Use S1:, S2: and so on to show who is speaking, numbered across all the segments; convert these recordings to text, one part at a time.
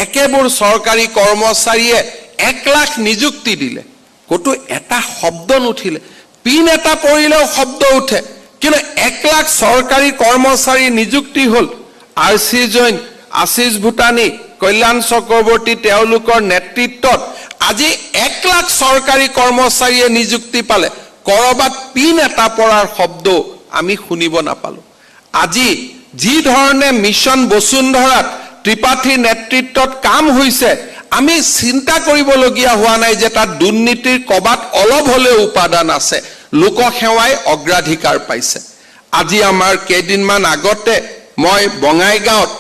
S1: একেবোৰ চৰকাৰী কৰ্মচাৰীয়ে 1 লাখ নিযুক্তি দিলে কতো এটা শব্দ নুঠিলে পিন এটা পৰিলেও শব্দ উঠে কিন্তু 1 লাখ চৰকাৰী কৰ্মচাৰী নিযুক্তি হল আৰচি জৈন আশিষ ভূটানী কল্যাণ চক্ৰৱৰ্তী তেওঁলোকৰ নেতৃত্বত আজি 1 লাখ চৰকাৰী কৰ্মচাৰীয়ে নিযুক্তি পালে কৰবাত পিন এটা পৰাৰ শব্দ আমি শুনিব নাপালো আজি যি ধৰণে মিছন বসুন্ধৰাত ত্ৰিপাঠীৰ নেতৃত্বত কাম হৈছে আমি চিন্তা কৰিবলগীয়া হোৱা নাই যে তাত দুৰ্নীতিৰ কবাত অলপ হলেও উপাদান আছে লোকসেৱাই অগ্ৰাধিকাৰ পাইছে আজি আমাৰ কেইদিনমান আগতে মই বঙাইগাঁৱত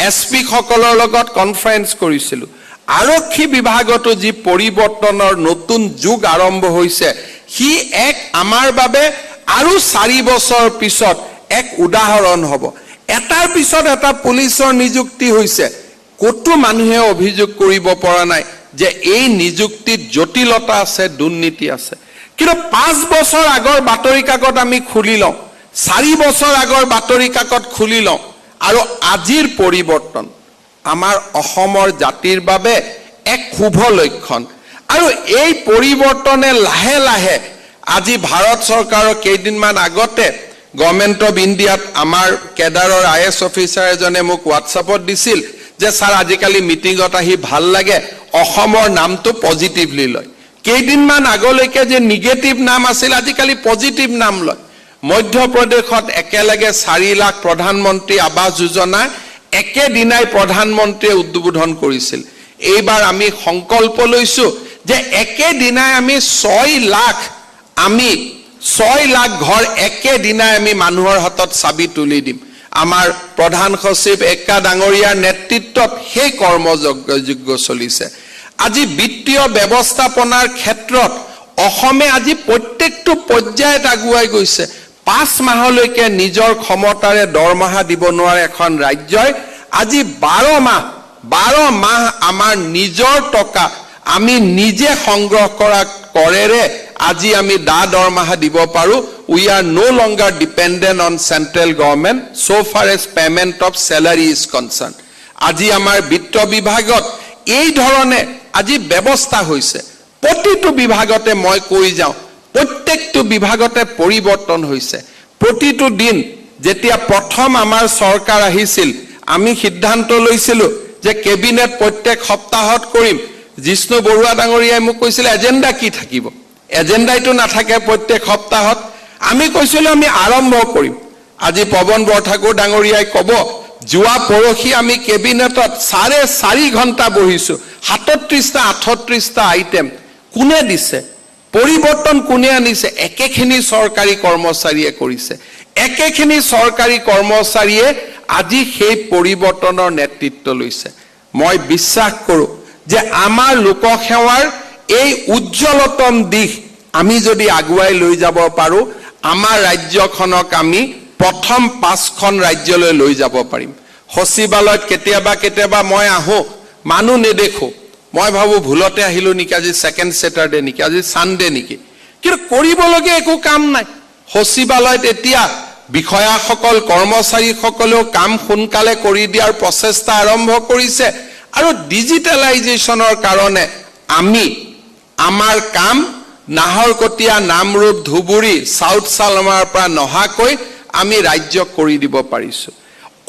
S1: এছপি সকলৰ লগত কনফাৰেন্স কৰিছিলো আৰক্ষী বিভাগতো যি পৰিৱৰ্তনৰ নতুন যুগ আৰম্ভ হৈছে হি এক আমাৰ বাবে আৰু 4 বছৰ পিছত এক উদাহৰণ হ'ব এটাৰ পিছত এটা পুলিচৰ নিযুক্তি হৈছে কতো মানুহে অভিযোগ কৰিব পৰা নাই যে এই নিযুক্তিত জটিলতা আছে দুৰ্নীতি আছে কিন্তু 5 বছৰ আগৰ বাতৰি কাকত আমি খুলি লওঁ 4 বছৰ আগৰ বাতৰি কাকত খুলি লওঁ আৰু আজিৰ পৰিৱৰ্তন আমাৰ অসমৰ জাতিৰ বাবে এক শুভ লক্ষণ আৰু এই পৰিৱৰ্তনে লাহে লাহে আজি ভাৰত চৰকাৰৰ কেইদিনমান আগতে গভৰ্নমেন্ট অফ ইণ্ডিয়াত আমাৰ কেডাৰৰ আইএছ অফিচাৰ এজনে মোক হোৱাটছআপত দিছিল যে স্যাৰ আজিকালি মিটিংত আহি ভাল লাগে অসমৰ নামটো পজিটিভলি লয় কেইদিনমান আগলৈকে যে নিগেটিভ নাম আছিল আজিকালি পজিটিভ নাম লয় মধ্যপ্ৰদেশত একেলগে 4 লাখ প্ৰধানমন্ত্ৰী আৱাস যোজনা একেদিনাই প্ৰধানমন্ত্ৰীয়ে উদ্বোধন কৰিছিল এইবাৰ আমি সংকল্প লৈছো যে একেদিনাই আমি 6 লাখ ঘৰ একেদিনাই আমি মানুহৰ হাতত চাবি তুলি দিম আমাৰ প্ৰধান সচিব একা ডাঙৰীয়াৰ নেতৃত্বত সেই কৰ্মযজ্ঞ চলিছে আজি বিত্তীয় ব্যৱস্থাপনাৰ ক্ষেত্ৰত অসমে আজি প্ৰত্যেকটো পৰ্যায়ত আগুৱাই গৈছে 5 মাহলৈকে নিজৰ ক্ষমতাৰে দৰমহা দিব নোৱাৰে এখন ৰাজ্যই আজি 12 মাহ আমাৰ নিজৰ টকা আমি নিজে সংগ্ৰহ কৰা কৰেৰে আজি আমি দৰমহা দিব পাৰো we are no longer dependent on central government so far as payment of salary is concerned আজি আমাৰ বিত্ত বিভাগত এই ধৰণে আজি ব্যৱস্থা হৈছে প্ৰতিটো বিভাগতে মই কৈ যাওঁ প্ৰত্যেকটো বিভাগতে পৰিৱৰ্তন হৈছে প্ৰতিটো দিন যেতিয়া প্ৰথম আমাৰ চৰকাৰ আহিছিল আমি সিদ্ধান্ত লৈছিলো যে কেবিনেট প্ৰত্যেক সপ্তাহত কৰিম জিষ্ণু বৰুৱা ডাঙৰীয়াই মোক কৈছিল এজেন্ডা কি থাকিব এজেন্ডাইটো নাথাকে প্ৰত্যেক সপ্তাহত আমি কৈছিলো আমি আৰম্ভ কৰিম আজি পৱন বৰঠাকুৰ ডাঙৰীয়াই কব জুৱা পৰখি আমি কেবিনেটত 4.5 ঘণ্টা বহিছো 37টা 38টা আইটেম কোনে দিছে পৰিৱৰ্তন কোনে আনিছে একেখিনি চৰকাৰী কৰ্মচাৰীয়ে কৰিছে একেখিনি চৰকাৰী কৰ্মচাৰীয়ে আজি সেই পৰিৱৰ্তনৰ নেতৃত্ব লৈছে মই বিশ্বাস কৰো যে আমাৰ লোকসেৱাৰ এই উজ্জ্বলতম দিশ আমি যদি আগুৱাই লৈ যাব পাৰো আমাৰ ৰাজ্যখনক আমি প্ৰথম 5খন ৰাজ্যলৈ লৈ যাব পাৰিম সচিবালয়ত কেতিয়াবা মই আহো মানুহ নেদেখো মই ভাবো ভুলতে আহিলো নেকি আজি সেকেন্ড স্যাটাৰডে নেকি আজি সানডে নেকি কিন্তু কৰিবলগীয়া একো কাম নাই সচিবালয়ত এতিয়া বিষয়াসকল কৰ্মচাৰীসকলেও কাম সোনকালে কৰি দিয়াৰ প্ৰচেষ্টা আৰম্ভ কৰিছে আৰু ডিজিটেলাইজেশ্যনৰ কাৰণে আমি আমাৰ কাম নাহৰকটীয়া নামৰূপ ধুবুৰী সাউথ সালমাৰ পৰা নহাকৈ আমি ৰাজ্য কৰি দিব পাৰিছো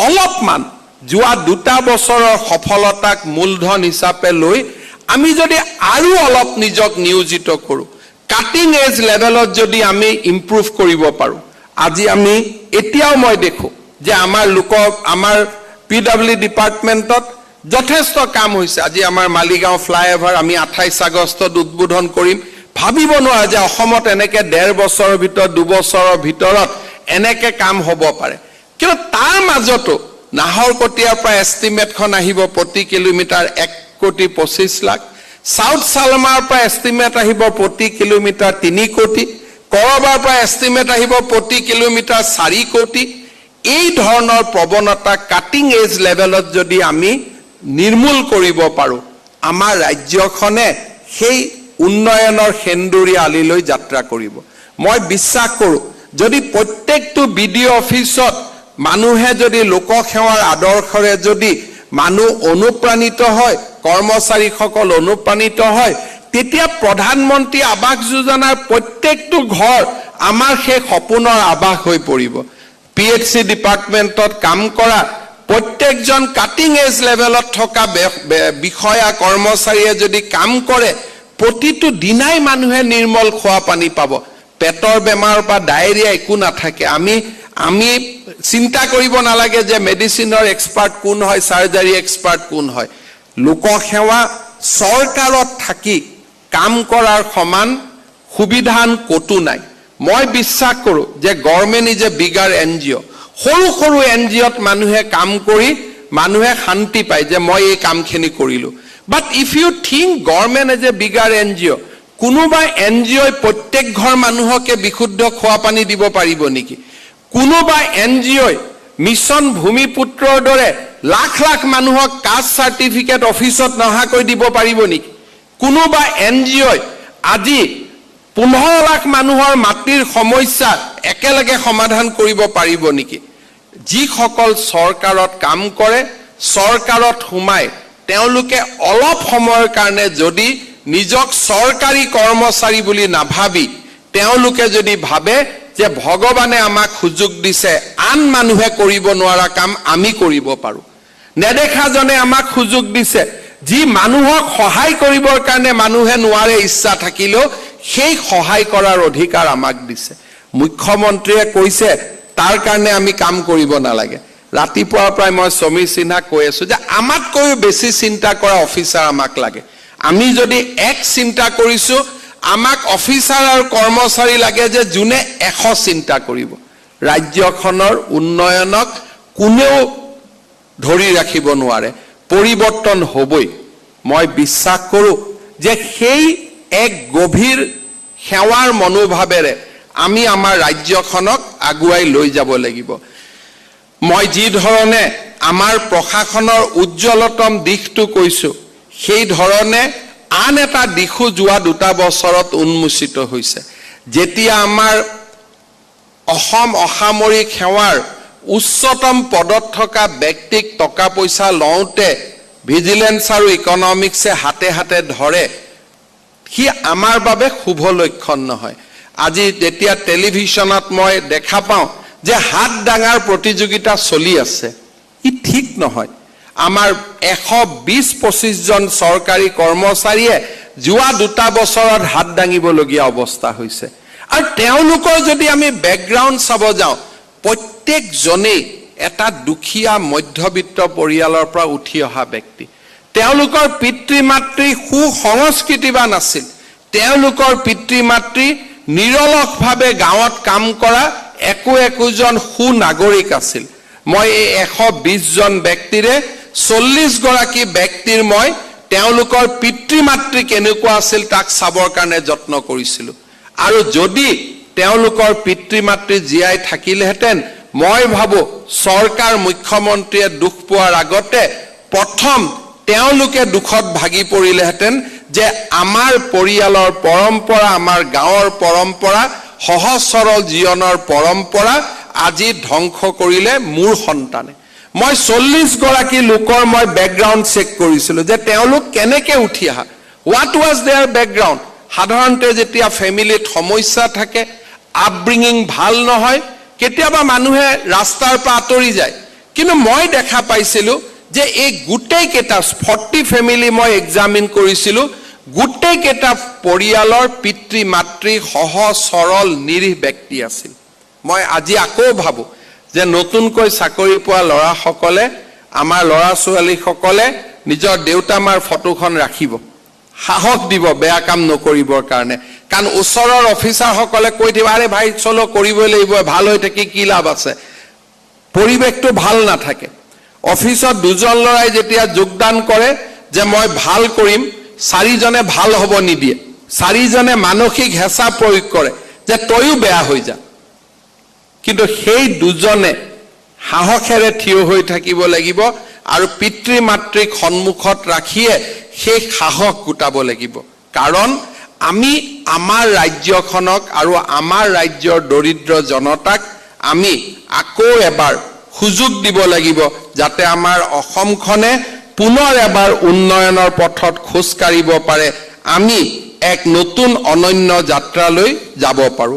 S1: অলপমান যোৱা 2 বছৰৰ সফলতাক মূলধন হিচাপে লৈ আমি যদি আৰু অলপ নিজক নিয়োজিত কৰো কাটিং এজ লেভেলত যদি আমি ইমপ্ৰুভ কৰিব পাৰো আজি আমি এতিয়াও মই দেখো যে আমাৰ পিডব্লিউ ডিপাৰ্টমেন্টত যথেষ্ট কাম হৈছে আজি আমাৰ মালিগাঁও ফ্লাইওভাৰ আমি 28 আগষ্টত উদ্বোধন কৰিম ভাবিব নোৱাৰে যে অসমত এনেকে 1.5 বছৰৰ ভিতৰত 2 বছৰৰ ভিতৰত এনেকে কাম হ'ব পাৰে কিন্তু তাৰ মাজতো নাহৰকটীয়াৰ পৰা এষ্টিমেটখন আহিব প্ৰতি কিলোমিটাৰ 1.25 লাখ সাউথ সালমাৰ পৰা এষ্টিমেট আহিব প্ৰতি কিলোমিটাৰ 3 কোটি কৰবাৰ পৰা এষ্টিমেট আহিব প্ৰতি কিলোমিটাৰ 4 কোটি এই ধৰণৰ প্ৰৱণতা কাটিং এজ লেভেলত যদি আমি নিৰ্মূল কৰিব পাৰো আমাৰ ৰাজ্যখনে সেই উন্নয়নৰ সেন্দুৰী আলিলৈ যাত্ৰা কৰিব মই বিশ্বাস কৰো যদি প্ৰত্যেকটো বিডিও অফিসত মানুহে যদি লোকসেৱাৰ আদৰ্শৰে যদি মানুহ অনুপ্ৰাণিত হয়, কৰ্মচাৰীসকল অনুপ্ৰাণিত হয়, তেতিয়া প্ৰধানমন্ত্ৰী আৱাস যোজনাৰ প্ৰত্যেকটো ঘৰ আমাৰ সেই সপোনৰ আৱাস হৈ পৰিব। PHC ডিপাৰ্টমেণ্টত কাম কৰা প্ৰত্যেকজন কাটিং এজ লেভেলত থকা বিষয়া কৰ্মচাৰীয়ে যদি কাম কৰে, প্ৰতিটো দিনাই মানুহে নিৰ্মল খোৱা পানী পাব, পেটৰ বেমাৰৰ পৰা ডায়েৰিয়া একো নাথাকে। আমি চিন্তা কৰিব নালাগে যে মেডিচিনৰ এক্সপাৰ্ট কোন হয়, চাৰ্জাৰী এক্সপাৰ্ট কোন হয়। লোকসেৱা চৰকাৰত থাকি কাম কৰাৰ সমান সুবিধান ক'তো নাই। মই বিশ্বাস কৰোঁ যে government is a bigger NGO। সৰু সৰু NGOত মানুহে কাম কৰি মানুহে শান্তি পায় যে মই এই কামখিনি কৰিলোঁ। But if you think government is a bigger NGO, কোনোবা NGO প্ৰত্যেক ঘৰ মানুহকে বিশুদ্ধ খোৱা পানী দিব পাৰিব নেকি? কোনোবা NGO মিছন ভূমিপুত্ৰৰ দৰে লাখ লাখ মানুহক কাষ্ট চাৰ্টিফিকেট অফিচত নহাকৈ দিব পাৰিব নেকি? কোনোবা NGO আজি 15 লাখ মানুহৰ মাটিৰ সমস্যা একেলগে সমাধান কৰিব পাৰিব নেকি? যিসকল চৰকাৰত কাম কৰে, চৰকাৰত সোমাই তেওঁলোকে অলপ সময়ৰ কাৰণে যদি নিজক চৰকাৰী কৰ্মচাৰী বুলি নাভাবি তেওঁলোকে যদি ভাবে যে ভগৱানে আমাক সুযোগ দিছে, আন মানুহে কৰিব নোৱাৰা কাম আমি কৰিব পাৰোঁ, নেদেখাজনে আমাক সুযোগ দিছে, যি মানুহক সহায় কৰিবৰ কাৰণে মানুহে নোৱাৰে ইচ্ছা থাকিলেও সেই সহায় কৰাৰ অধিকাৰ আমাক দিছে। মুখ্যমন্ত্ৰীয়ে কৈছে তাৰ কাৰণে আমি কাম কৰিব নালাগে। ৰাতিপুৱাৰ পৰাই মই সমীৰ সিনহাক কৈ আছোঁ যে আমাতকৈও বেছি চিন্তা কৰা অফিচাৰ আমাক লাগে। আমি যদি এক চিন্তা কৰিছোঁ, আমাক অফিচাৰ আৰু কৰ্মচাৰী লাগে যে যোনে 100 চিন্তা কৰিব। ৰাজ্যখনৰ উন্নয়নক কোনেও ধৰি ৰাখিব নোৱাৰে, পৰিৱৰ্তন হ'বই। মই বিশ্বাস কৰোঁ যে সেই এক গভীৰ সেৱাৰ মনোভাৱেৰে আমি আমাৰ ৰাজ্যখনক আগুৱাই লৈ যাব লাগিব। মই যি ধৰণে আমাৰ প্ৰশাসনৰ উজ্জ্বলতম দিশটো কৈছোঁ, সেই ধৰণে আন এটা দিশো যোৱা 2 বছৰত উন্মোচিত হৈছে। যেতিয়া আমাৰ অসম অসামৰিক সেৱাৰ উচ্চতম পদত থকা ব্যক্তিক টকা পইচা লওঁতে ভিজিলেন্স আৰু ইকনমিক্সে হাতে হাতে ধৰে, সি আমাৰ বাবে শুভ লক্ষণ নহয়। আজি যেতিয়া টেলিভিশ্যনত মই দেখা পাওঁ যে হাত ডাঙাৰ প্ৰতিযোগিতা চলি আছে, ই ঠিক নহয়। আমাৰ 120-25 জন চৰকাৰী কৰ্মচাৰীয়ে যোৱা 2 বছৰত হাত দাঙিবলগীয়া অৱস্থা হৈছে। আৰু তেওঁলোকৰ যদি আমি বেকগ্ৰাউণ্ড চাব যাওঁ, প্ৰত্যেকজনেই এটা দুখীয়া মধ্যবিত্ত পৰিয়ালৰ পৰা উঠি অহা ব্যক্তি। তেওঁলোকৰ পিতৃ মাতৃ সুসংস্কৃতিবান আছিল, তেওঁলোকৰ পিতৃ মাতৃ নিৰলসভাৱে গাঁৱত কাম কৰা একোজন সুনাগৰিক আছিল। মই এই 120 জন ব্যক্তিৰে 40 গৰাকী ব্যক্তিৰ মই তেওঁলোকৰ পিতৃ মাতৃ কেনেকুৱা আছিল তাক চাবৰ কাৰণে যত্ন কৰিছিলোঁ। আৰু যদি তেওঁলোকৰ পিতৃ মাতৃ জীয়াই থাকিলেহেঁতেন, মই ভাবোঁ চৰকাৰ মুখ্যমন্ত্ৰীয়ে দুখ পোৱাৰ আগতে প্ৰথম তেওঁলোকে দুখত ভাগি পৰিলেহেঁতেন যে আমাৰ পৰিয়ালৰ পৰম্পৰা, আমাৰ গাঁৱৰ পৰম্পৰা, সহজ সৰল জীৱনৰ পৰম্পৰা আজি ধ্বংস কৰিলে মোৰ সন্তানে। মই 40 গৰাকী লোকৰ মই বেকগ্ৰাউণ্ড চেক কৰিছিলোঁ যে তেওঁলোক কেনেকৈ উঠি অহা, হোৱাট ৱাজ দেয়াৰ বেকগ্ৰাউণ্ড। সাধাৰণতে যেতিয়া ফেমিলিত সমস্যা থাকে, আপব্ৰিঙিং ভাল নহয়, কেতিয়াবা মানুহে ৰাস্তাৰ পৰা আঁতৰি যায়। কিন্তু মই দেখা পাইছিলোঁ যে এই গোটেইকেইটা 40 ফেমিলি মই এক্সামিন কৰিছিলোঁ, গোটেইকেইটা পৰিয়ালৰ পিতৃ মাতৃ সহজ সৰল নিৰীহ ব্যক্তি আছিল। মই আজি আকৌ ভাবোঁ যে নতুনকৈ চাকৰি পোৱা ল'ৰাসকলে, আমাৰ ল'ৰা ছোৱালীসকলে নিজৰ দেউতা মাৰ ফটোখন ৰাখিব, সাহস দিব বেয়া কাম নকৰিবৰ কাৰণে। কাৰণ ওচৰৰ অফিচাৰসকলে কৈ দিব, আৰে ভাই চলো কৰিবই লাগিব, ভাল হৈ থাকি কি লাভ আছে। পৰিৱেশটো ভাল নাথাকে। অফিচত 2 জন ল'ৰাই যেতিয়া যোগদান কৰে যে মই ভাল কৰিম, 4 জনে ভাল হ'ব নিদিয়ে, 4 জনে মানসিক হেঁচা প্ৰয়োগ কৰে যে তয়ো বেয়া হৈ যা। কিন্তু সেই 2 জনে সাহসেৰে থিয় হৈ থাকিব লাগিব আৰু পিতৃ মাতৃক সন্মুখত ৰাখিয়ে সেই সাহস গোটাব লাগিব। কাৰণ আমি আমাৰ ৰাজ্যখনক আৰু আমাৰ ৰাজ্যৰ দৰিদ্ৰ জনতাক আমি আকৌ এবাৰ সুযোগ দিব লাগিব যাতে আমাৰ অসমখনে পুনৰ এবাৰ উন্নয়নৰ পথত খোজ কাঢ়িব পাৰে আমি এক নতুন অনন্য যাত্ৰালৈ যাব পাৰো